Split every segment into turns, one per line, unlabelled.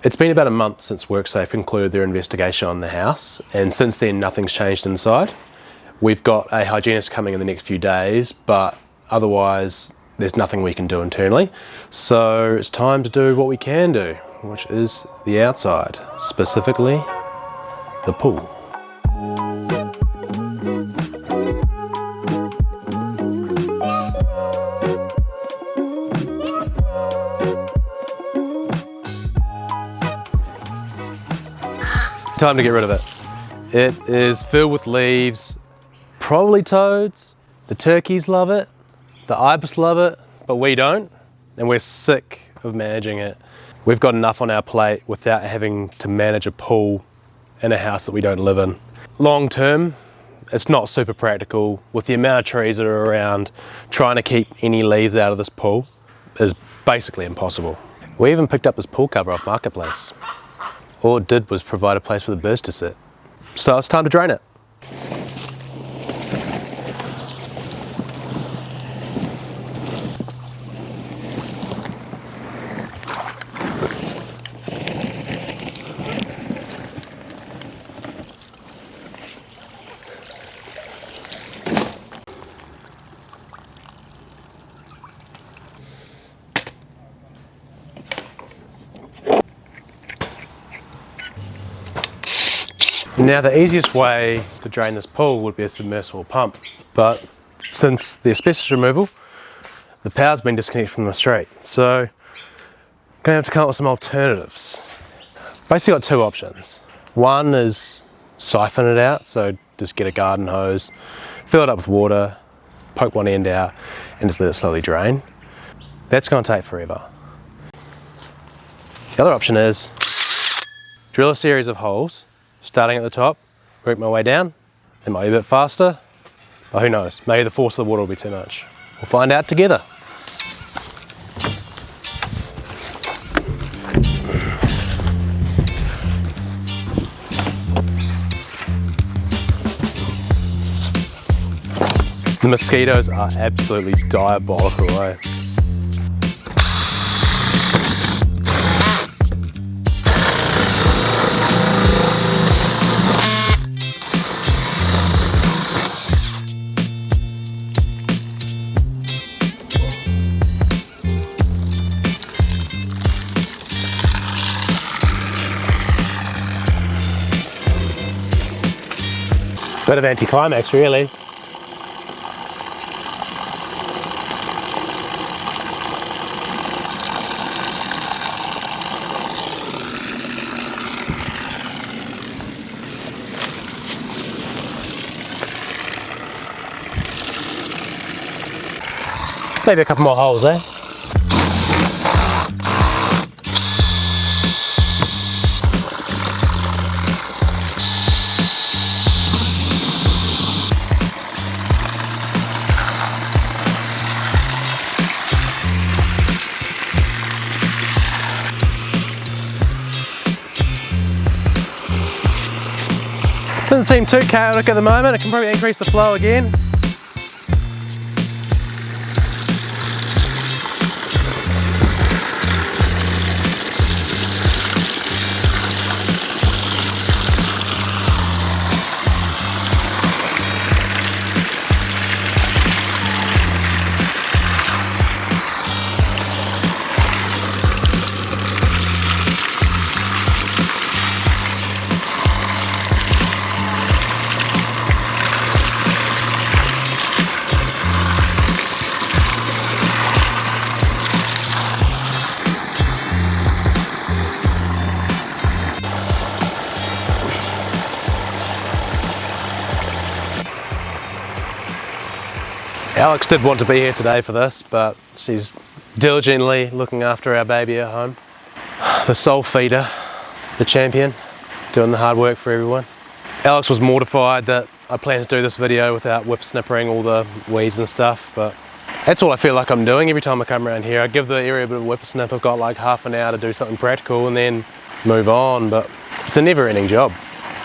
It's been about a month since WorkSafe concluded their investigation on the house, and since then nothing's changed inside. We've got a hygienist coming in the next few days, but otherwise there's nothing we can do internally. So it's time to do what we can do, which is the outside, specifically the pool. Time to get rid of it. It is filled with leaves, probably toads. The turkeys love it, the ibis love it, but we don't, and we're sick of managing it. We've got enough on our plate without having to manage a pool in a house that we don't live in. Long term, it's not super practical. With the amount of trees that are around, trying to keep any leaves out of this pool is basically impossible. We even picked up this pool cover off Marketplace. All it did was provide a place for the birds to sit. So it's time to drain it. Now the easiest way to drain this pool would be a submersible pump, but since the asbestos removal, the power's been disconnected from the street, so I'm gonna have to come up with some alternatives. Basically got two options. One is siphon it out, so just get a garden hose, fill it up with water, poke one end out, and just let it slowly drain. That's gonna take forever. The other option is drill a series of holes, starting at the top, work my way down. It might be a bit faster, but who knows, maybe the force of the water will be too much. We'll find out together. The mosquitoes are absolutely diabolical, eh? Bit of anticlimax, really. Maybe a couple more holes, eh? Doesn't seem too chaotic at the moment. I can probably increase the flow again. Alex did want to be here today for this, but she's diligently looking after our baby at home. The sole feeder, the champion, doing the hard work for everyone. Alex was mortified that I planned to do this video without whip snippering all the weeds and stuff, but that's all I feel like I'm doing every time I come around here. I give the area a bit of a whip snip. I've got like half an hour to do something practical and then move on, but it's a never-ending job.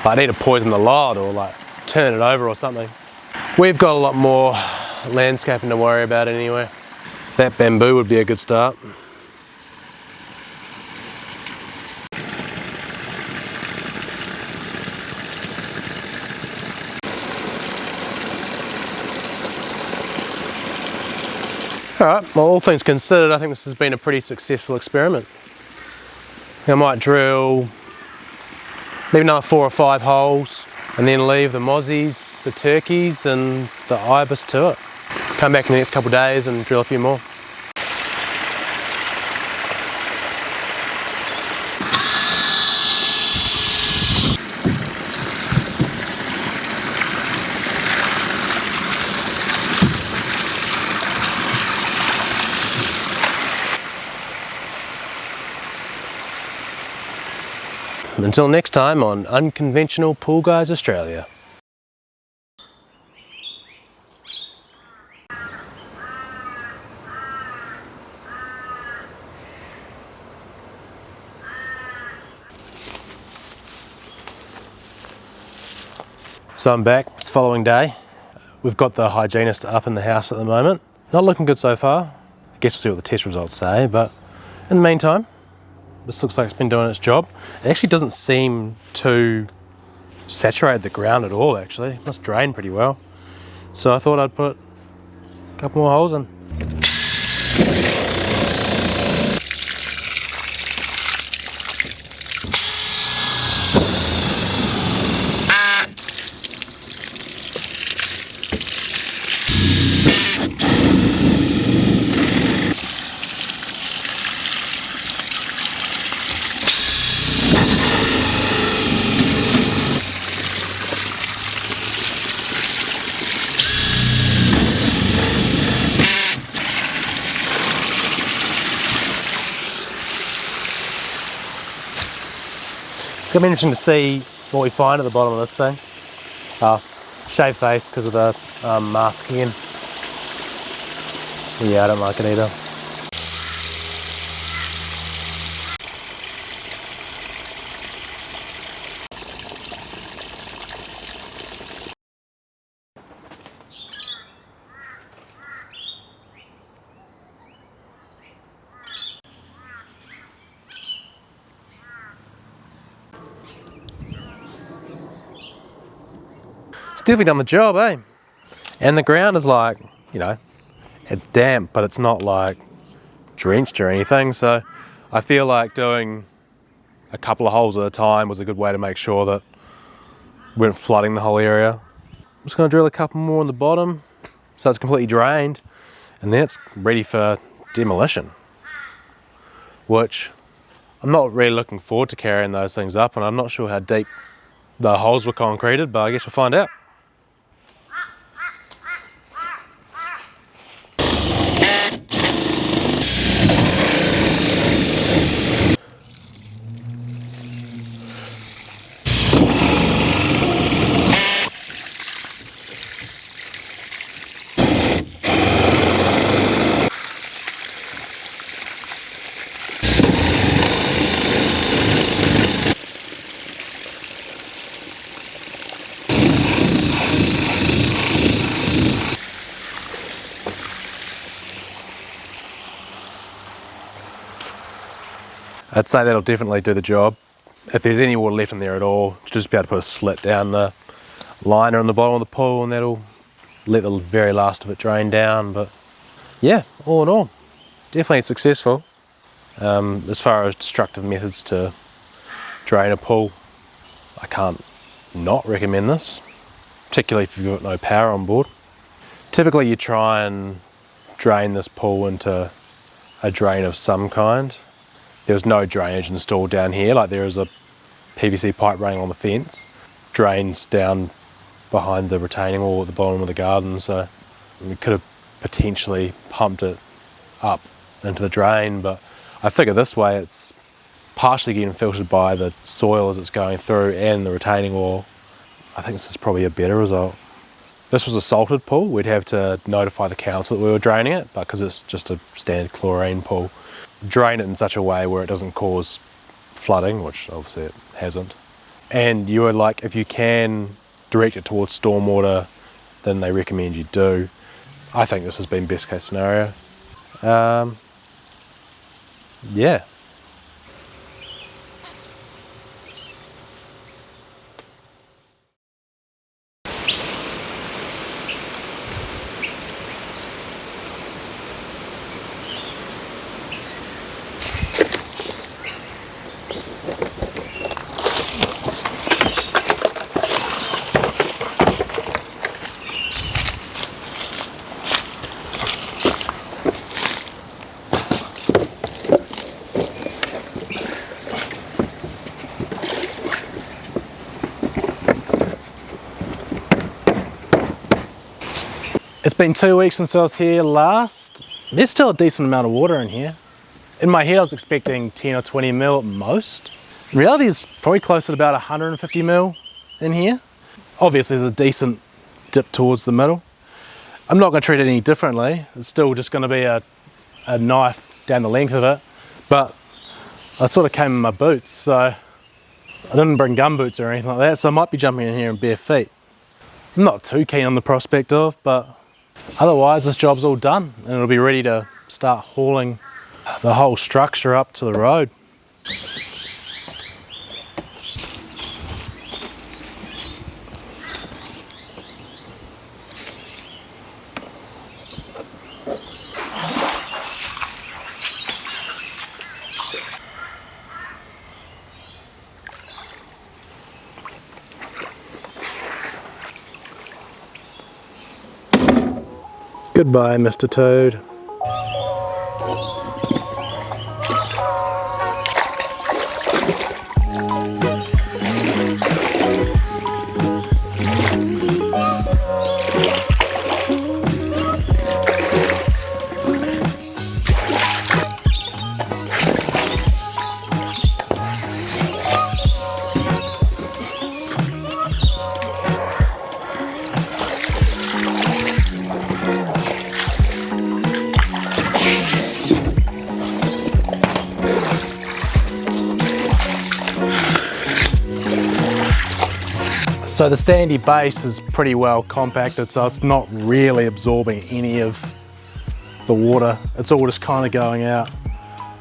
I need to poison the lot or like turn it over or something. We've got a lot more landscaping to worry about anyway. That bamboo would be a good start. Alright, well, all things considered, I think this has been a pretty successful experiment. I might drill maybe another 4 or 5 holes and then leave the mozzies, the turkeys and the ibis to it. Come back in the next couple of days and drill a few more. Until next time on Unconventional Pool Guys Australia. So I'm back, it's the following day. We've got the hygienist up in the house at the moment. Not looking good so far. I guess we'll see what the test results say, but in the meantime, this looks like it's been doing its job. It actually doesn't seem to saturate the ground at all actually. It must drain pretty well. So I thought I'd put a couple more holes in. It's going to be interesting to see what we find at the bottom of this thing. Shave face because of the mask again. Yeah, I don't like it either. It's definitely done the job, eh? And the ground is like, you know, it's damp, but it's not like drenched or anything. So I feel like doing a couple of holes at a time was a good way to make sure that we weren't flooding the whole area. I'm just going to drill a couple more on the bottom so it's completely drained, and then it's ready for demolition, which I'm not really looking forward to carrying those things up, and I'm not sure how deep the holes were concreted, but I guess we'll find out. I'd say that'll definitely do the job. If there's any water left in there at all, just be able to put a slit down the liner on the bottom of the pool and that'll let the very last of it drain down. But yeah, all in all, definitely successful. As far as destructive methods to drain a pool, I can't not recommend this, particularly if you've got no power on board. Typically you try and drain this pool into a drain of some kind. There was no drainage installed down here, like there is a PVC pipe running on the fence, drains down behind the retaining wall at the bottom of the garden, so we could have potentially pumped it up into the drain, but I figure this way it's partially getting filtered by the soil as it's going through and the retaining wall. I think this is probably a better result. If this was a salted pool, we'd have to notify the council that we were draining it, but because it's just a standard chlorine pool, drain it in such a way where it doesn't cause flooding, which obviously it hasn't. And you would like, if you can direct it towards stormwater, then they recommend you do. I think this has been best case scenario. Yeah. It's been 2 weeks since I was here last. There's still a decent amount of water in here. In my head I was expecting 10 or 20 mil at most. In reality it's probably closer to about 150 mil in here. Obviously there's a decent dip towards the middle. I'm not going to treat it any differently. It's still just going to be a knife down the length of it. But I sort of came in my boots, so I didn't bring gum boots or anything like that, so I might be jumping in here in bare feet. I'm not too keen on the prospect of, but otherwise this job's all done and it'll be ready to start hauling the whole structure up to the road. Goodbye, Mr. Toad. So the sandy base is pretty well compacted, so it's not really absorbing any of the water. It's all just kind of going out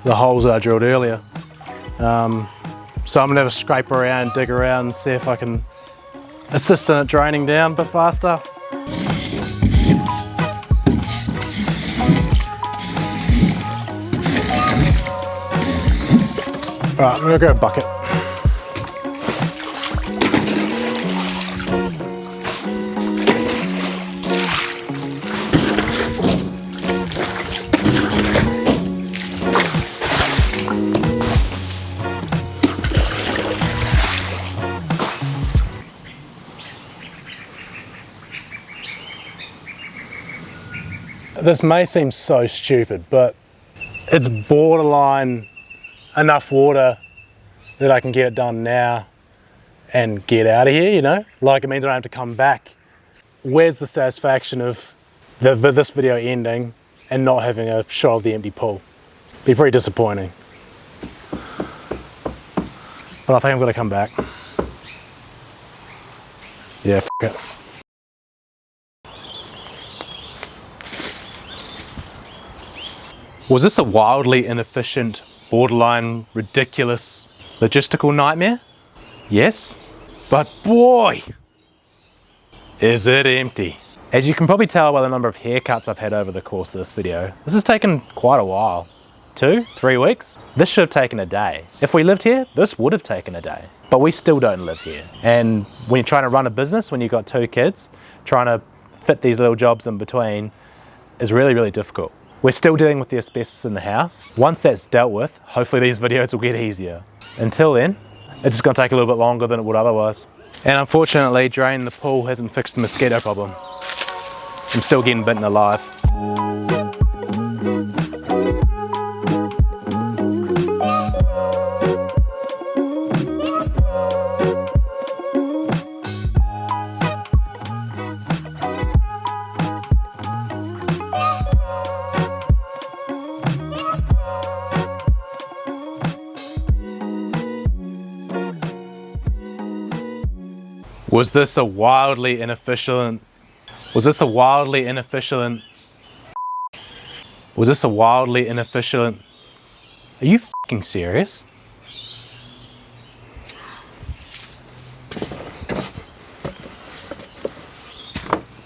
the holes that I drilled earlier. So I'm gonna have a scrape around, dig around and see if I can assist in it draining down a bit faster. All right, I'm gonna grab a bucket. This may seem so stupid, but it's borderline enough water that I can get it done now and get out of here, you know? Like, it means I don't have to come back. Where's the satisfaction of this video ending and not having a shot of the empty pool? Be pretty disappointing. But I think I'm gonna come back. Yeah, f it. Was this a wildly inefficient, borderline ridiculous logistical nightmare? Yes, but boy, is it empty. As you can probably tell by the number of haircuts I've had over the course of this video, this has taken quite a while. 2, 3 weeks? This should have taken a day. If we lived here, this would have taken a day. But we still don't live here. And when you're trying to run a business, when you've got 2 kids, trying to fit these little jobs in between is really, really difficult. We're still dealing with the asbestos in the house. Once that's dealt with, hopefully these videos will get easier. Until then, it's just gonna take a little bit longer than it would otherwise. And unfortunately, draining the pool hasn't fixed the mosquito problem. I'm still getting bitten alive. Was this a wildly inefficient? Was this a wildly inefficient? Was this a wildly inefficient? Are you f***ing serious?